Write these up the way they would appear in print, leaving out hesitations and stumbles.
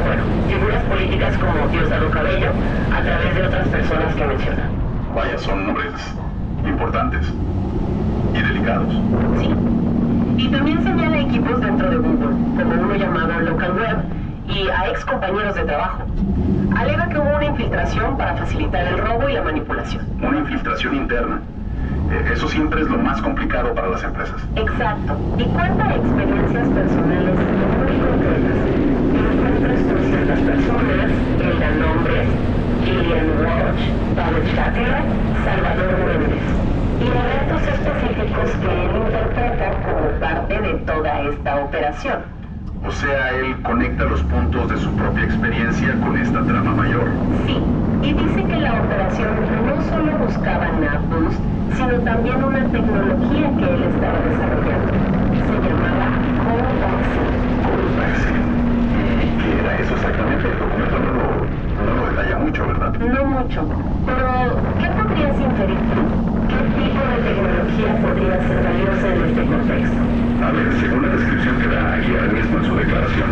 Bueno, figuras políticas como Diosdado Cabello, a través de otras personas que menciona. Vaya, son nombres importantes y delicados. Sí. Y también señala equipos dentro de Google, como uno llamado Local Web, y a ex compañeros de trabajo. Alega que hubo una infiltración para facilitar el robo y la manipulación. Una infiltración interna. Eso siempre es lo más complicado para las empresas. Exacto. Y cuenta experiencias personales muy concretas. Encuentros con ciertas personas, él da nombres: Gillian Walsh, David Shackler, Salvador Méndez. Y eventos específicos que él interpreta como parte de toda esta operación. O sea, él conecta los puntos de su propia experiencia con esta trama mayor. Sí, y dice que la operación no solo buscaba NavBoost, sino también una tecnología que él estaba desarrollando. Se llamaba KOL-Mobile. ¿Y qué era eso exactamente? El documento no lo detalla mucho, ¿verdad? No mucho, pero ¿qué podrías inferir tú? ¿Qué tipo de tecnología podría ser valiosa en este contexto? A ver, según la descripción que da aquí ahora mismo en su declaración,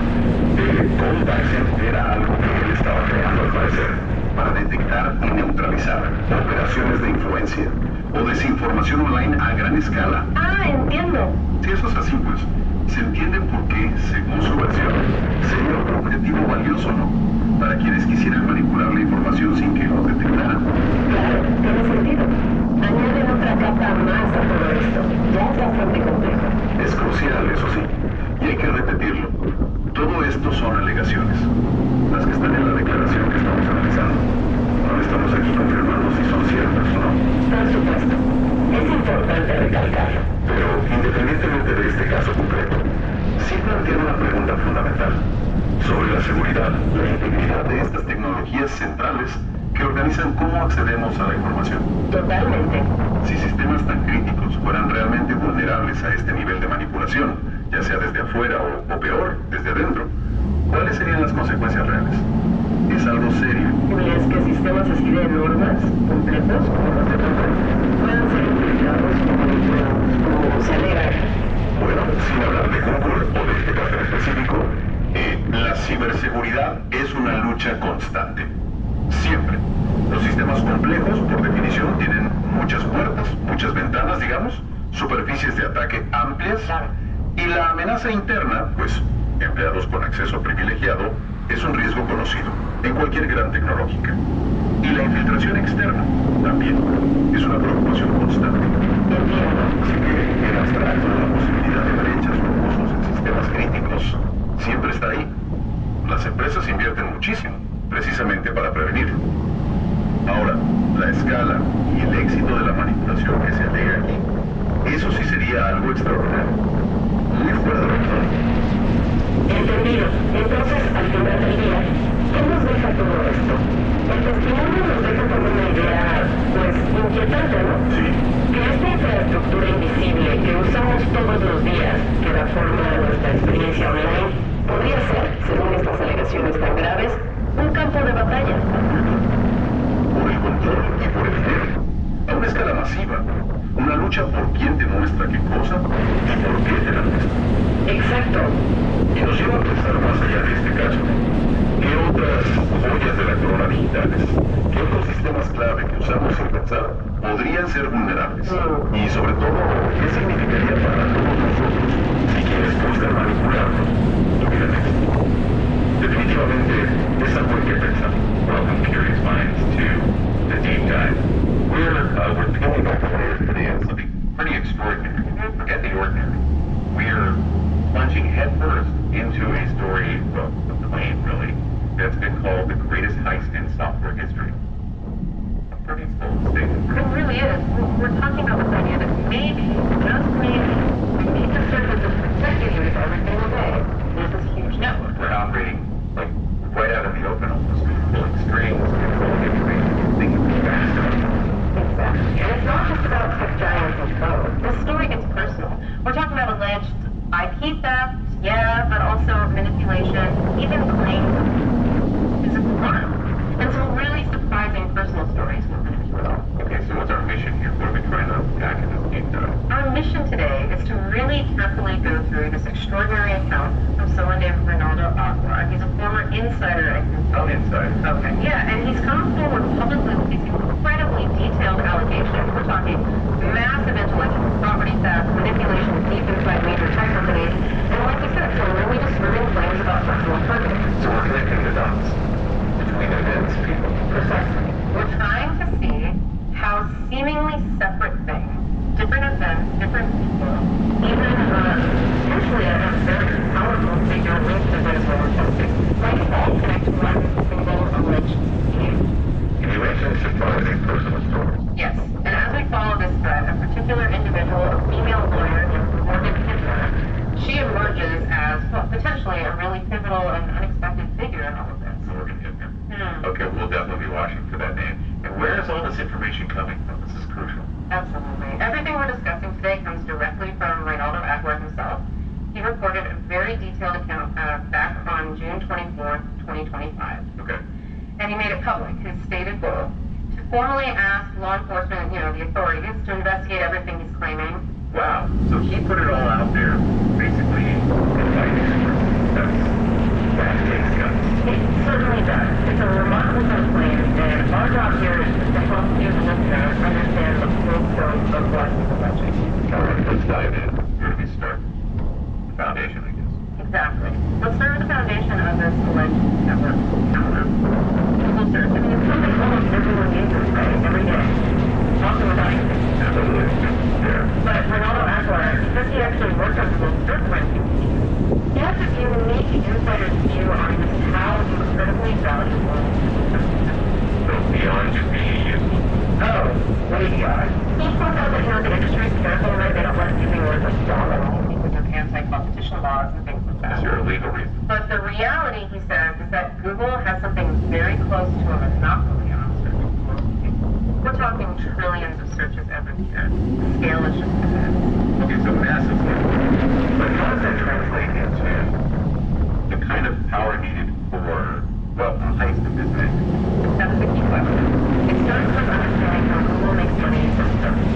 KOL-Mobile era algo que él estaba creando al parecer para detectar y neutralizar operaciones de influencia o desinformación online a gran escala. Ah, entiendo. Si eso es así, pues, se entiende por qué, según su versión, sería un objetivo valioso, ¿no? Para quienes quisieran manipular la información sin que lo detectaran. Claro, tiene sentido. Añaden otra capa más a todo esto. Ya es bastante complejo. Es crucial, eso sí, y hay que repetirlo. Todo esto son alegaciones, las que están en la declaración que estamos analizando. No estamos aquí confirmando si son ciertas o no. Por supuesto. Es importante recalcarlo. Pero, independientemente de este caso concreto, sí plantea una pregunta fundamental sobre la seguridad, la integridad de estas tecnologías centrales que organizan cómo accedemos a la información. Totalmente. Si sistemas tan críticos fueran realmente vulnerables a este nivel de manipulación, ya sea desde afuera o peor, desde adentro, ¿cuáles serían las consecuencias reales? Es algo serio. ¿Y es que sistemas así de enormes, completos, como los de Google, puedan ser infiltrados o manipulados, como se alega? Bueno, sin hablar de Google o de este caso en específico, la ciberseguridad es una lucha constante. Siempre. Los sistemas complejos, por definición, tienen muchas puertas, muchas ventanas, digamos, superficies de ataque amplias, y la amenaza interna, pues, empleados con acceso privilegiado, es un riesgo conocido en cualquier gran tecnológica. Y la infiltración externa, también, es una preocupación constante. Así que, en abstracto, la posibilidad de brechas o abusos en sistemas críticos siempre está ahí. Las empresas invierten muchísimo, precisamente para prevenirlo. Ahora, la escala y el éxito de la manipulación que se alega aquí, eso sí sería algo extraordinario, muy fuera de lo común. Entendido. Entonces, al final del día, ¿qué nos deja todo esto? El testimonio nos deja con una idea, pues, inquietante, ¿no? Sí. Que esta infraestructura invisible que usamos todos los días, que da forma a nuestra experiencia online, podría ser, según estas alegaciones tan graves, un campo de batalla. Por el control y por el dinero, a una escala masiva, una lucha por quién demuestra qué cosa y por qué te la muestra. Exacto. Y nos lleva a pensar más allá de este caso. ¿Qué otras joyas de la corona digitales, qué otros sistemas clave que usamos sin pensar podrían ser vulnerables? Y sobre todo, ¿qué significaría para todos nosotros si quienes buscan manipularnos tuvieran éxito? Definitivamente es algo en que pensar. Welcome, curious minds, to the deep dive. We're picking up players today on something pretty extraordinary. Forget the ordinary. We're plunging headfirst into a story, well, a claim really, that's been called the greatest heist in software history. A pretty bold statement. It really is. We're talking about this idea that maybe, just maybe, beneath the surface of executives every single day, there's this huge network. We're operating like right out in the open, almost pulling strings, controlling information, thinking faster. Exactly. And it's not just about tech giants and code. This story gets personal. We're talking about alleged IP theft, yeah, but also manipulation, even claims of physical harm. And some really surprising personal stories woven as well. Okay, so what's our mission here? What are we trying to unpack in this deep dive? Our mission today is to really carefully go through this extraordinary account from someone named Ronaldo Agua. He's insider, I think. Oh, insider. Okay, yeah, and he's come forward publicly with these incredibly detailed allegations. We're talking massive intellectual property theft, manipulation deep inside major tech companies, and like we said, some really disturbing claims about sexual targeting. So we're connecting the dots between events, people. Precisely. We're trying to see how seemingly separate things, different events, different people, even potentially a very powerful figure linked to Venezuela politics, might all connect to one single alleged scheme. And you mentioned surprising personal stories. Yes, and as we follow this thread, a particular individual, a female lawyer named Morgan Hitler, she emerges as, well, potentially a really pivotal and unexpected figure in all of this. Morgan Hitler. Hmm. Okay, we'll definitely be watching for that name. And where is all this information coming from? This is crucial. Absolutely. Everything we're discussing today comes directly from Reynaldo Aguilar himself. He reported a very detailed account back on June 24th, 2025. Okay. And he made it public, his stated goal, to formally ask law enforcement, the authorities, to investigate everything he's claiming. Wow. So he put it all out there, basically, inviting experts. That takes guts. It certainly does. It's a remarkable claim, and our job here is just to help you, the listener, understand the full scope of what he's alleging. All right, let's dive in. Where do we start? The foundation, I guess. Exactly. Let's start with the foundation of this alleged network. Google search. I mean, it's something almost everyone uses, right? Every day. Often without even thinking. Absolutely. Yeah. But Reynaldo Aguilar, because he actually worked on Google search ranking, he has this unique insider's view on just how incredibly valuable So beyond just being used. Oh, way beyond. He points out that the industry is careful, right? They don't like using words like dominant because of anti-competition laws and things like that. Is there a legal reason? But the reality, he says, is that Google has something very close to a monopoly on search. We're talking trillions of searches every year. The scale is just immense. Okay, so massive. But how does that translate into the kind of power needed for, well, a heist of this magnitude? That's the key question. It starts with understanding how Google makes money from search.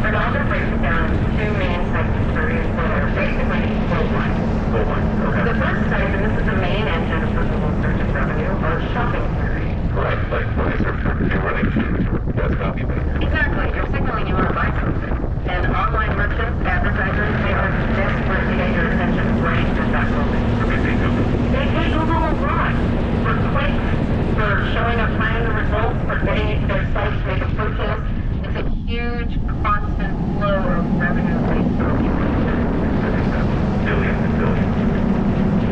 Reynaldo breaks it down into two main types of queries that are basically full lines. Full line. Okay. The first type, and this is the main engine for Google search's revenue, are shopping queries. Right, like when I search for new running shoes or desktop eBay. Exactly. You're signaling you want to buy something. And online merchants, advertisers, they are desperate to get your attention right at that moment. So they pay Google. They pay Google a lot for clicks, for showing up high in the results, for getting you to their site to make a purchase. It's a huge, constant flow of revenue based on Billions and billions.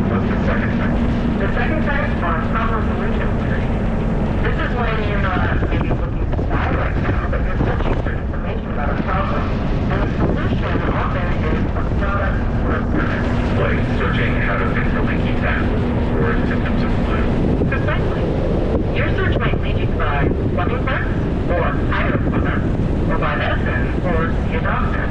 What's the second type? the second type are problem solution queries. This is when you're not maybe looking to buy right now, but you're searching for information about a problem. And the solution often is a product or a service. Like searching how to fix a leaky tap or symptoms of flu. Precisely. Your search might lead you to buy plumbing parts, or hire a plumber, or buy medicine, or see a doctor.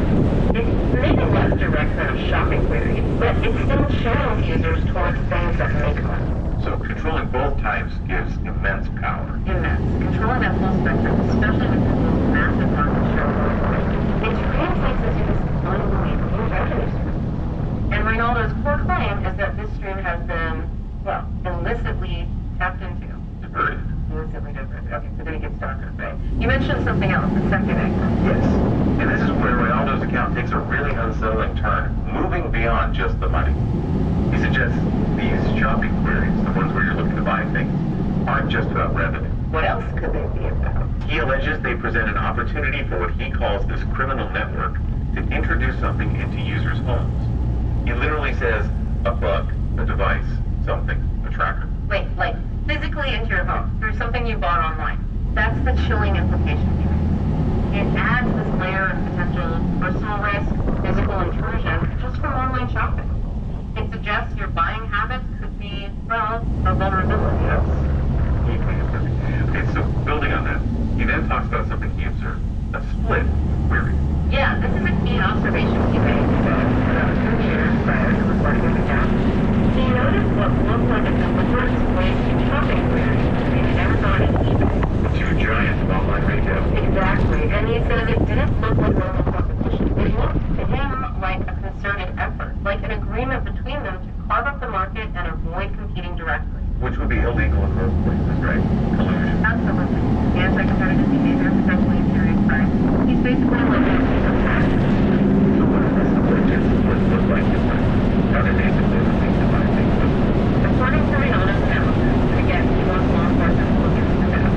It's maybe less direct than a shopping query, but it still channels users towards things that make money. So controlling both types gives immense power. Immense. Controlling that full spectrum, especially with Google's massive market share worldwide, it translates into this unbelievable revenue stream. And Reynaldo's core claim is that this stream has been, well, illicitly tapped into. Diverted. Illicitly diverted. Okay, so then it gets darker, right? You mentioned something else, the second angle. Yes. And this is where Reynaldo's account takes a really unsettling turn, moving beyond just the money. He suggests these shopping queries, the ones where you're looking to buy things, aren't just about revenue. What else could they be about? He alleges they present an opportunity for what he calls this criminal network to introduce something into users' homes. He literally says a bug, a device, something, a tracker. Wait, like physically into your home through something you bought online. That's the chilling implication here. It adds this layer of potential personal risk, physical intrusion, just from online shopping. It suggests your buying habits could be, well, a vulnerability. Yes. Okay, so building on that, he then talks about something he observed, a split query. Yeah, this is a key observation he made about 2 years prior to reporting his account. He noticed what looked like a deliberate split in shopping queries between Amazon and eBay. The two giants of online retail. Exactly, and he says it didn't look like normal competition. It looked to him like a concerted effort, like an agreement between them to carve up the market and avoid competing directly. Which which would be illegal in most places, right? Collusion. Absolutely. Anti-competitive behavior, potentially a serious crime. He's basically like a So what is this glitches? What's like different? How did they disclose the things about Facebook? according to Renona's analysis, and again, he wants law enforcement to look into the data.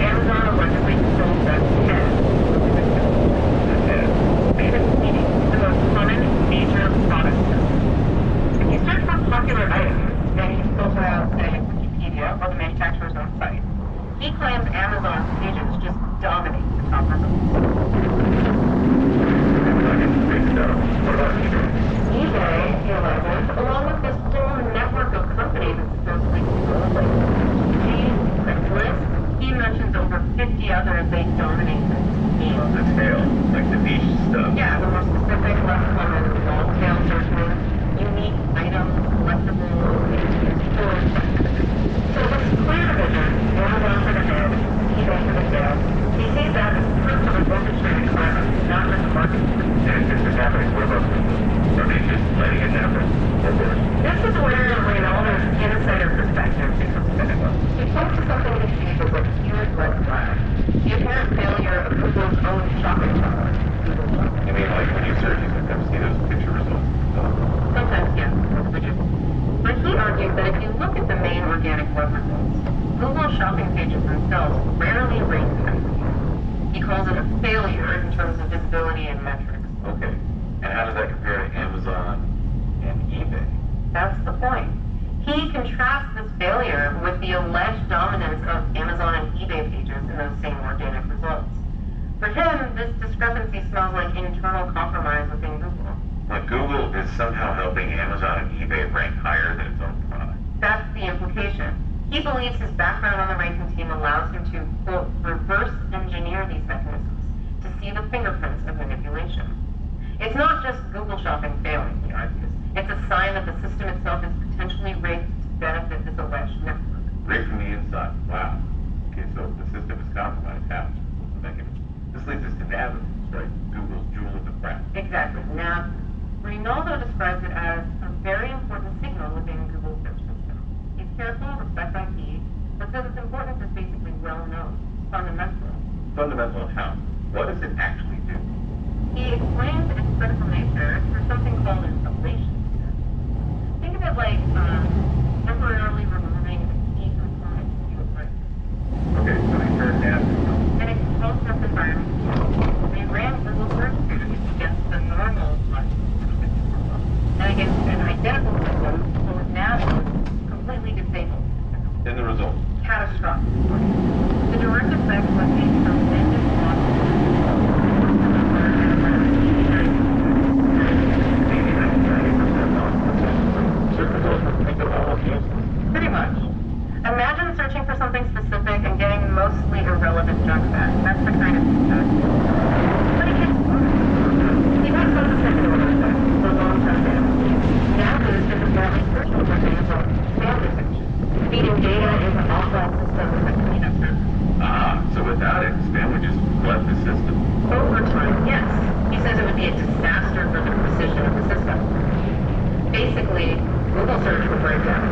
Amazon allegedly controls that head. The head. Beta meaning the most common major product system. If you search for popular items, then you filter out, say, Wikipedia or the manufacturer's own site. He claims Amazon's pages just dominate the top results. Amazon gets fixed up. What about eBay? eBay, he alleges, along with this whole network of companies that supposedly control like G, Craigslist, he mentions over 50 others they dominate this niche. The tail, like the niche stuff. Yeah, the more specific, less common, long-tail search terms, unique items, collectibles, stores. So this clear vision, Amazon for the head, eBay for the tail, he sees that as proof of an orchestrated climate, not just a market. And if this is happening, what about people? Are they just letting it happen? Or worse? This is where Renona's insider perspective becomes critical. He points to something he sees as a huge red flag. The apparent failure of Google's own shopping product, Google Shopping. You mean like when you search, you sometimes see those picture results? Sometimes, yes, those widgets. But he argues that if you look at the main organic web results, Google shopping pages themselves rarely rank high. He calls it a failure in terms of visibility and metrics. Okay. And how does that compare to Amazon and eBay? That's the point. He contrasts this failure with the alleged dominance of Amazon and eBay pages in those same organic results. For him, this discrepancy smells like internal compromise within Google. Like Google is somehow helping Amazon and eBay rank higher than its own product. That's the implication. He believes his background on the ranking team allows him to, quote, reverse engineer these mechanisms to see the fingerprints of manipulation. It's not just Google shopping failing, he argues. It's a sign that the system itself is potentially rigged to benefit this alleged network. Rigged from the inside. Wow. Okay, so the system is compromised. How? This leads us to Nav, right? Google's jewel in the crown. Exactly. Now, Rinaldo describes it as a very important signal within Google's search system. He's careful, respects IP, but says its importance is basically well known. It's fundamental. Fundamental how? What does it actually do? He explains its critical nature through something called an ablation step. Think of it like temporarily removing a key component to a break. Okay, so they turned Nav And it controls this environment. They ran Google search queries against the normal life. And against an identical system, so with now completely disabled. in the result. Catastrophic. The direct effect was a tremendous loss pretty much. Imagine searching for something specific and getting mostly irrelevant junk back. That's the kind of success. But it gets worse. He has some second order effects for long-term damage. Now there's just apparently searching for things like spam detection, feeding data into offline systems that cleanup services. So without it, spam would just flood the system. Over time, yes. He says it would be a disaster for the precision of the system. Basically, Google search would break down.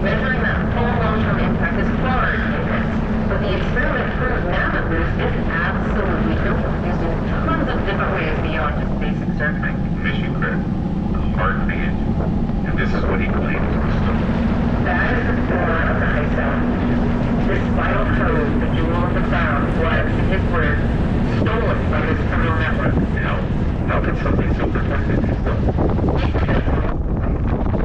Measuring that full long-term impact is hard in this, but the experiment proves NavBoost is absolutely doable, using tons of different ways beyond just basic search ranking. Mission critical. The heart of the engine. And this is what he claims was stolen. That is the core of the high sound. This vital code, the jewel of the crown, was, in his words, stolen from this criminal network. How could something so protected be stolen?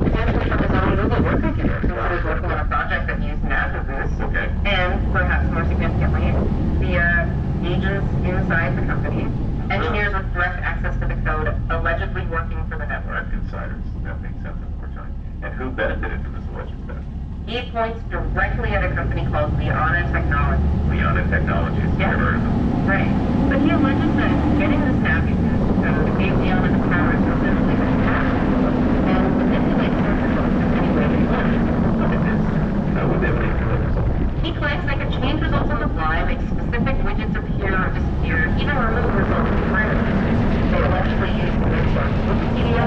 Potentially from his own Google work computer, who was working on a project that used NavBoost. Okay. And perhaps more significantly, via agents inside the company, engineers with direct access to the code allegedly working for the network. Insiders. That makes sense, unfortunately. And who benefited from this alleged theft? He points directly at a company called Leona Technologies. Leona Technologies. Yeah. Never heard of them. Right. But he alleges that getting this NavBoost code gave Leona the power to essentially attack and manipulate search results in any way they wanted. What it is? How would they manipulate results? He claims they could change results on the fly, make specific widgets appear or disappear, even remove results entirely. They allegedly used widgets like Wikipedia,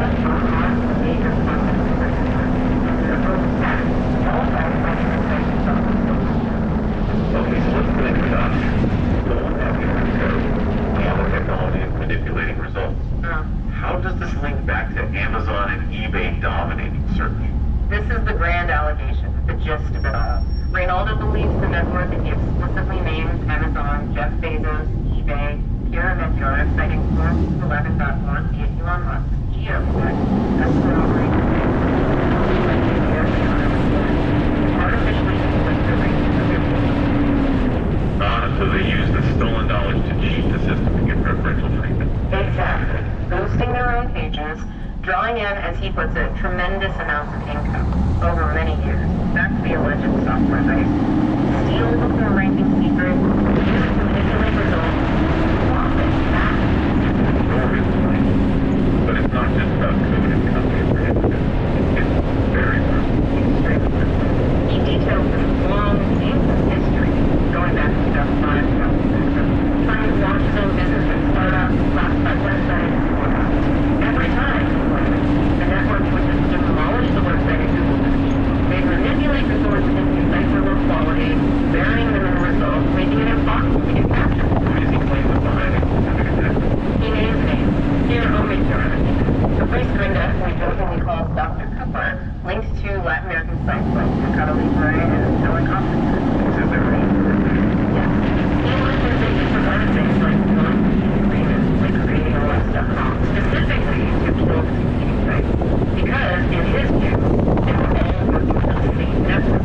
major content sources, and their own text, all backed by Reynaldo believes the net worth that he explicitly names Amazon, Jeff Bezos, eBay, Advenir, citing Forms11.org via Elon Musk's GX011127 artificially inflate the rates of their payments. So they use the stolen dollars to cheat the system to get preferential treatment. Exactly. Boosting their own pages, drawing in, as he puts it, tremendous amounts of income over many years. That's the alleged software base. Steal before ranking secrets, use to manipulate results, profit back. But it's not just about code and company for him. It's very extremely. He details this long, painful history, going back to 2005, 2006, trying to launch his own business and startups, classified websites. Every time, the network would just demolish the website and Google search. They'd manipulate resources into sites for low quality, burying them in the results, making it impossible to get captured. Who does he claim was behind it? He names names. Here, I'll make sure. The first grinda, who he jokingly calls Dr. Cooper, linked to Latin American sites like Mercado Libre and Selling Offices. Is there any? Yes. He listed that he provided things like non-competing agreements, like creating OS.com, specifically to kill the competing sites. Because, in his view, they were all working for the same network,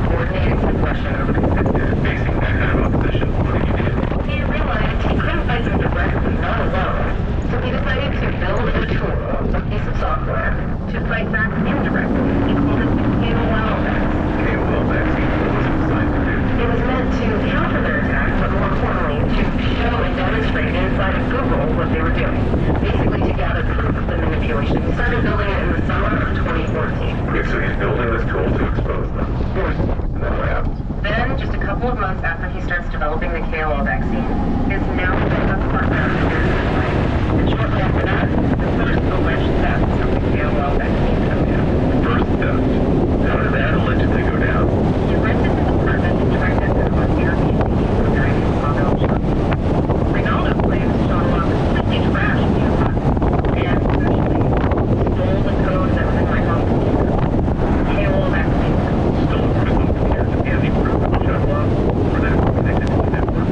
coordinating suppression of competitors. Facing that kind of opposition, what did he do? He realized he couldn't fight them directly, not alone, so he decided to build a tool, a piece of software, to fight back indirectly. He called it the KOL-Mobile. KOL vaccine, what was it designed to do? It was meant to counter their attacks, but more importantly, to show and demonstrate inside of Google what they were doing. Basically, to gather proof of the manipulation. He started building it in the summer of 2014. Okay, so he's building this tool to expose them. And then what happens? Then, just a couple of months after he starts developing the KOL vaccine, his now business partner appears in his life. And shortly after that, the first alleged theft of the KOL vaccine comes out. First theft. How did that allegedly go down? He rented his apartment and tried to set on Airbnb during his condo shop. Reynaldo claims Shotwell completely trashed the apartment and essentially stole the code that was in Reynaldo's computer. KOL vaccine. Stole from his own computer. Does he have any proof of Shotwell? Or that it's connected to the network?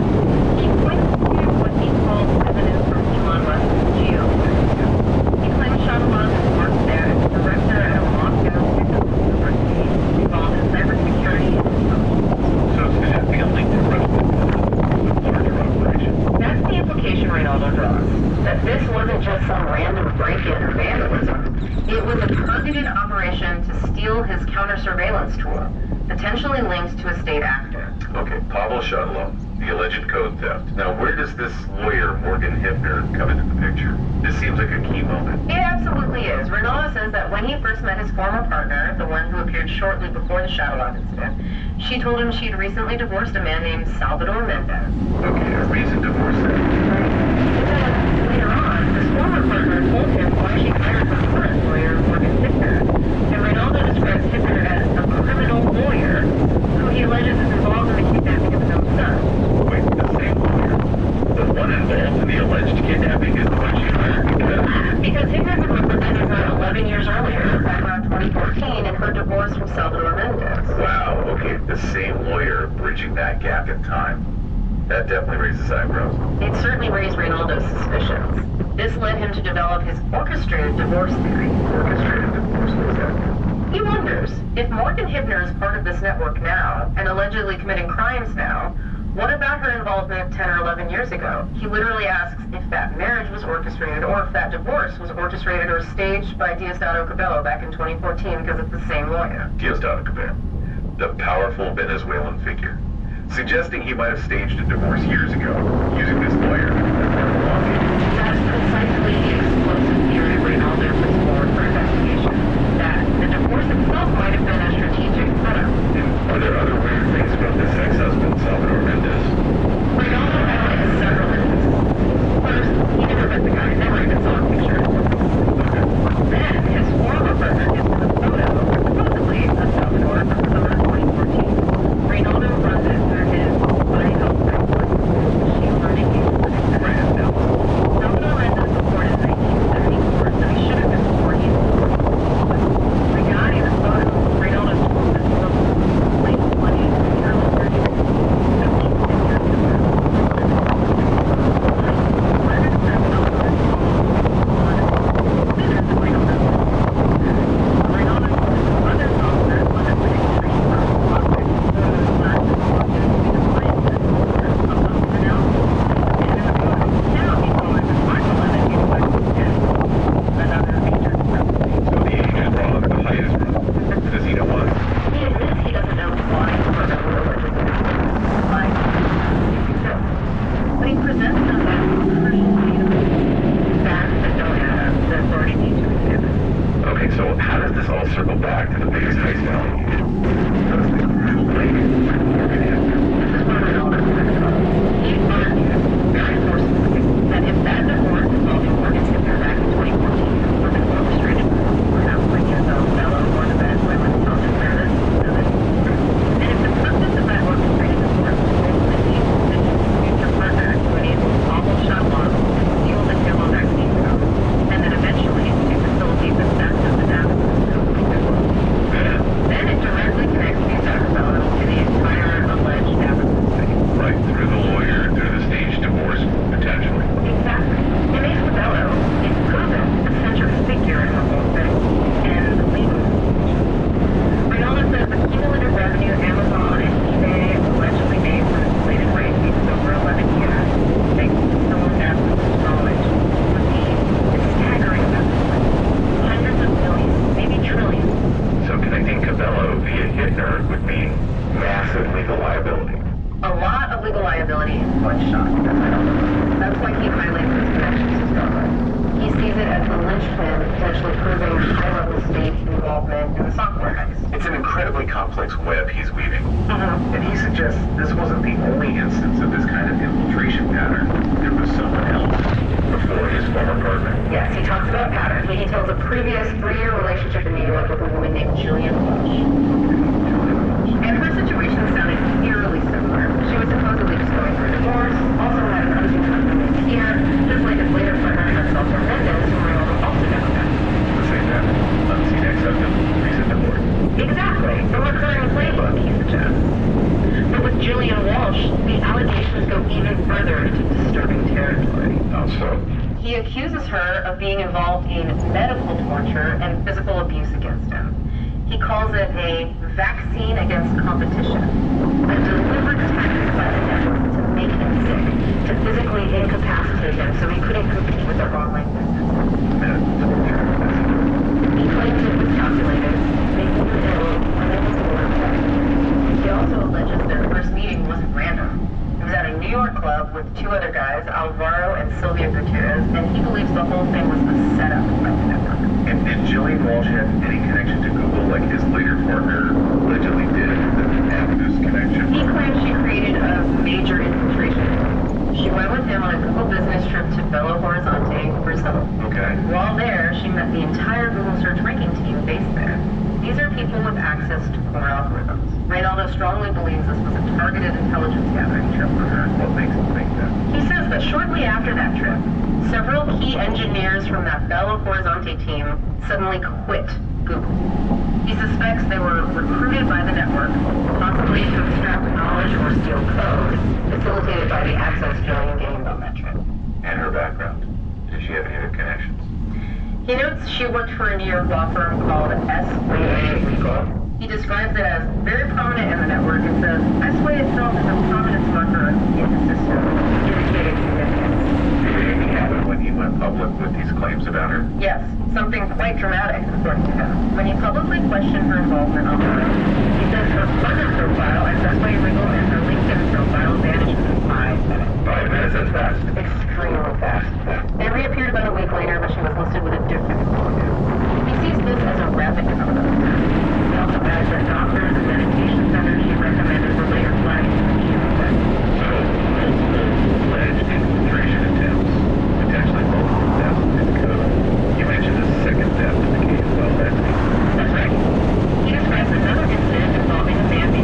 He points to what he calls evidence from Elon Musk's GX011127. He claims Shotwell worked there as a director at a Moscow technical university involved in cybersecurity and intelligence. So it's connecting a link to Russia with larger operation. That's the implication Reynaldo draws, that this wasn't just some random break-in or vandalism. It was a targeted operation to steal his counter-surveillance tool, potentially linked to a state actor. Okay, Pavel Shotwell, the alleged code theft. Now, where does this lawyer, Morgan Hippner, come into the picture? This seems like a key moment. It absolutely is. Reynaldo says that when he first met his former partner, the one who appeared shortly before the Shadowlog incident, she told him she'd recently divorced a man named Salvador Mendez. Okay, a recent divorce then. But then, later on, his former partner told him why she hired her current lawyer, Morgan Hippner. And Reynaldo describes Hippner as a criminal lawyer who he alleges is involved in the kidnapping of his own son. Wait, the same lawyer? The one involved in the alleged kidnapping is the one she hired to do that? Because Hippner had represented her 11 years earlier, back around 2014, in her divorce from Salvador Mendez. Wow, okay, the same lawyer bridging that gap in time. That definitely raises eyebrows. It certainly raised Reynaldo's suspicions. This led him to develop his orchestrated divorce theory. Orchestrated divorce, what is that? He wonders, if Morgan Hippner is part of this network now, and allegedly committing crimes now, what about her involvement 10 or 11 years ago? He literally asks if that marriage was orchestrated, or if that divorce was orchestrated or staged by Diosdado back in 2014 because it's the same lawyer. Diosdado, the powerful Venezuelan figure, suggesting he might have staged a divorce years ago using this lawyer as part of the law team. That's precisely the explosive theory Reynaldo puts forward for investigation. That the divorce itself might have been a strategic setup. And are there other weird things about this ex-husband, Salvador Mendez? Reynaldo outlines several instances. First, he never met the guy, never even saw a picture. Then, his former partner gives him a photo, supposedly of Salvador from summer 2014. Reynaldo runs it through his body health framework, machine learning analytics and analysis. Salvador Mendez was born in 1974, so he should have been 4 years old. The guy in the photo, Reynaldo's Massive legal liability. A lot of legal liability in one shot. That's why he highlights his connections to Dockerhood. He sees it as the linchpin, potentially proving high-level state involvement in the software heist. It's an incredibly complex web he's weaving. Mm-hmm. And he suggests this wasn't the only instance of this kind of infiltration pattern. There was someone else before his former partner. Yes, he talks about a pattern. He details a previous 3-year relationship in New York with a woman named Jillian Walsh. And her situation sounded eerily similar. She was supposedly just going through a divorce, also had an unseen husband named Pierre, just like his later partner herself, Mendez, who were also Democrats. The same that unseen ex-husband, recent divorce. Exactly. A recurring playbook, he suggests. But with Jillian Walsh, the allegations go even further into disturbing territory. How so? He accuses her of being involved in medical torture and physical abuse against him. He calls it a vaccine against competition, a deliberate tactic by the network to make him sick, to physically incapacitate him so he couldn't compete with their online businesses. Medical torture. He claims it was calculated, making him ill, unable to work. He also alleges their first meeting wasn't random. It was at a New York club with 2 other guys, Alvaro and Sylvia Gutierrez, and he believes the whole thing was a setup by the network. And did Jillian Walsh have any connection to Google like his later partner allegedly did after this connection? He claims she created a major infiltration. She went with him on a Google business trip to Belo Horizonte, Brazil. Okay. While there, she met the entire Google search ranking team based there. These are people with access to core algorithms. Reynaldo strongly believes this was a targeted intelligence gathering trip for her. What makes him think that? He says that shortly after that trip, several key engineers from that Belo Horizonte team suddenly quit Google. He suspects they were recruited by the network, possibly to extract knowledge or steal code, facilitated by the access Jillian gained on that trip. And her background. Did she have any other connections? He notes she worked for a New York law firm called S-Way Legal. He describes it as very prominent in the network and says S-Way itself is a prominence marker in the system, indicating significance. Did anything happen when he went public with these claims about her? Yes, something quite dramatic, according to him. When he publicly questioned her involvement online, he says her Flickr profile as S-Way Legal and her LinkedIn profile vanished in 5 minutes. 5 minutes, that's fast. Extremely fast. They reappeared about a week later, but she was listed with a different employer. He sees this as a rapid cover-up. He also adds that doctors and medication centers she recommended were later flagged as human rights. So, multiple alleged infiltration attempts, potentially multiple thefts in code. You mentioned the second theft in the KOL-Mobile. That's right. He describes another incident involving a man named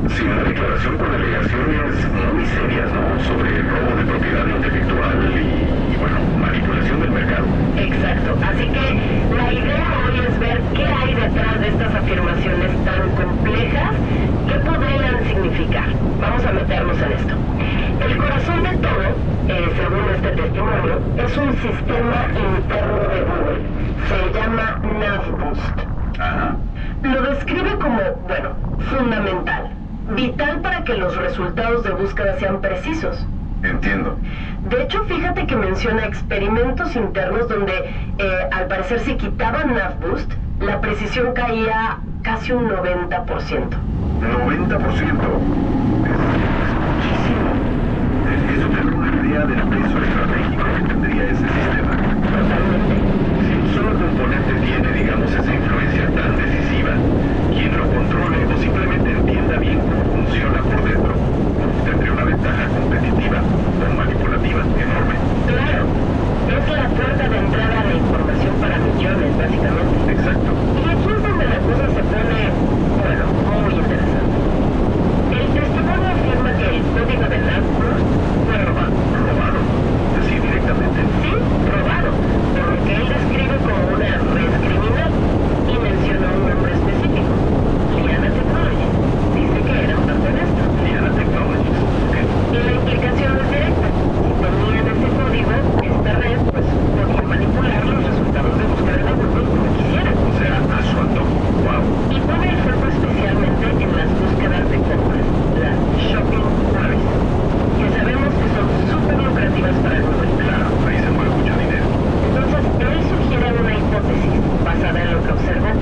Sí, una declaración con alegaciones muy serias, ¿no? Sobre robo de propiedad intelectual y bueno, manipulación del mercado. Exacto. Así que la idea hoy es ver qué hay detrás de estas afirmaciones tan complejas, qué podrían significar. Vamos a meternos en esto. El corazón de todo, según este testimonio, es un sistema interno de Google. Se llama NavBoost. Ajá. Lo describe como, bueno, fundamental, vital para que los resultados de búsqueda sean precisos. Entiendo. De hecho, fíjate que menciona experimentos internos donde, al parecer, si quitaban NavBoost, la precisión caía casi un 90%. 90%. Muchísimo. Eso te da una idea del peso estratégico que tendría ese sistema. Totalmente. Si un solo componente tiene, digamos, esa influencia tan decisiva, quien lo controle o simplemente entienda bien cómo funciona por dentro, tendría una ventaja competitiva o manipulativa enorme. Claro, es la puerta de entrada de información para millones, básicamente. Exacto. Y aquí es donde la cosa se pone, bueno, muy interesante. El testimonio afirma que el código de NavBoost fue robado. ¿Robado? Decir directamente. Sí, robado, por lo que él describe como una red criminal y menciona un nombre específico, Liana Technologies. Dice que era parte de esto. Liana Technologies. Ok. Y la implicación es directa. Si tenían ese código, esta red pues podía manipular los resultados de búsqueda de Google como quisiera. O sea, a su antojo. Wow. Y pone el foco especialmente en las búsquedas de compras, las shopping queries, que sabemos que son súper lucrativas para Google. Claro, ahí se mueve mucho dinero. Entonces, él sugiere una hipótesis basada en lo que observó.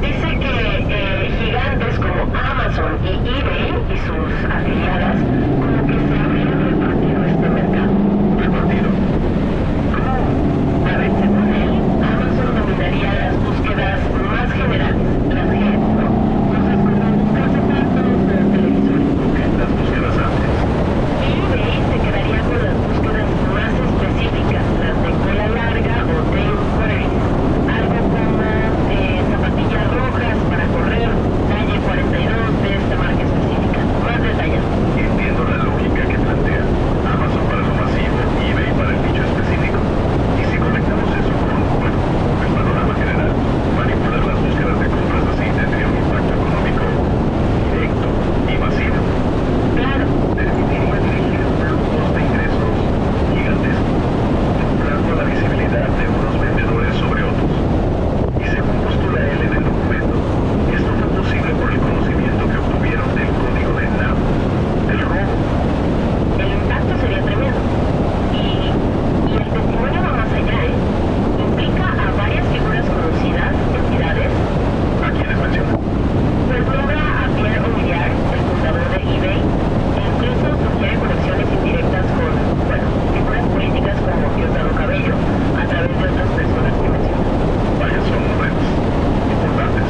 Dice que gigantes como Amazon y eBay y sus afiliadas como que se habrían repartido este mercado. Repartido. ¿Cómo? A ver, según él, Amazon dominaría las búsquedas más generales, las G, ¿no? Cosas como buscar zapatos o televisores. Ok, las búsquedas antes. eBay se quedaría con las búsquedas más específicas, las de cola larga o tail queries. Algo como zapatillas rojas para correr, calle 42 de esta marca específica. Más detallado. Entiendo la lógica que plantea. Amazon para lo masivo, eBay para el nicho específico. Y si conectamos eso con, bueno, el panorama general, manipular las búsquedas de compras así tendría un impacto económico directo y masivo. Claro. Permitiría dirigir flujos de ingresos gigantescos, comprando la visibilidad de unos vendedores sobre otros. Y según postula él en el documento, esto fue posible por el conocimiento que obtuvieron del código de NavBoost, del robo. El impacto sería tremendo. Y el testimonio va más allá, ¿eh? Implica a varias figuras conocidas, entidades. ¿A quiénes menciona? Pues nombra a Pierre Omidyar, el fundador de eBay, e incluso sugiere conexiones indirectas con, bueno, figuras políticas como Diosdado Cabello, a través de otras personas que menciona. Vaya, son momentos importantes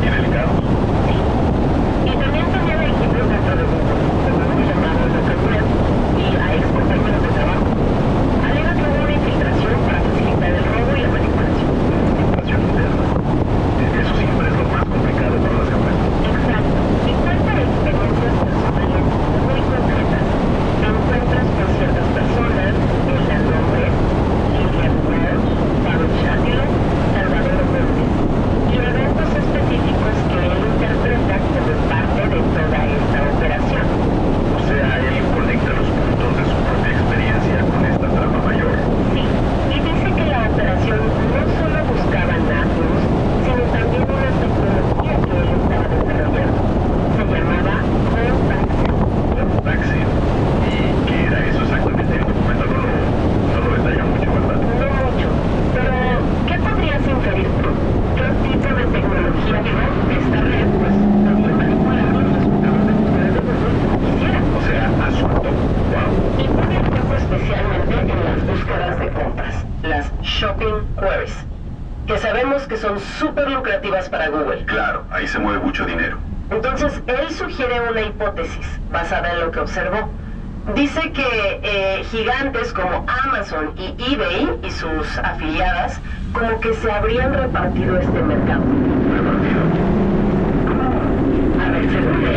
y delicados. Y también tenía equipos dentro de Google, como llamado Dockerhood, y a ex compañeros de trabajo. Alega que hubo una infiltración para facilitar el robo y la manipulación. Inflación interna. Eso siempre es lo más complicado para las empresas. Exacto. Y cuenta de experiencias personales muy concretas. Te encuentras con ciertas personas, él da nombres, Lilian Welch, Pablo Chatilo, Salvador Gómez, y eventos específicos que él interpreta como parte de toda esta operación. O sea, él conecta los puntos de su propia experiencia con esta trama mayor. Sí, y dice que la operación no solo buscaba NavBoost, sino también una tecnología que él estaba desarrollando. Se llamaba Taxi. ¿Y qué era eso exactamente? El documento no lo detalla mucho, ¿verdad? No mucho, pero ¿qué podrías inferir tú? ¿Qué tipo de tecnología esta red pues podía manipular los resultados de búsqueda de Google como quisiera? O sea, a su antojo. Wow. Y pone el foco especialmente en las búsquedas de compras, las shopping queries, que sabemos que son súper lucrativas para Google. Claro, ahí se mueve mucho dinero. Entonces, él sugiere una hipótesis basada en lo que observó. Dice que gigantes como Amazon y eBay y sus afiliadas como que se habrían repartido este mercado. Repartido. A ver, según él,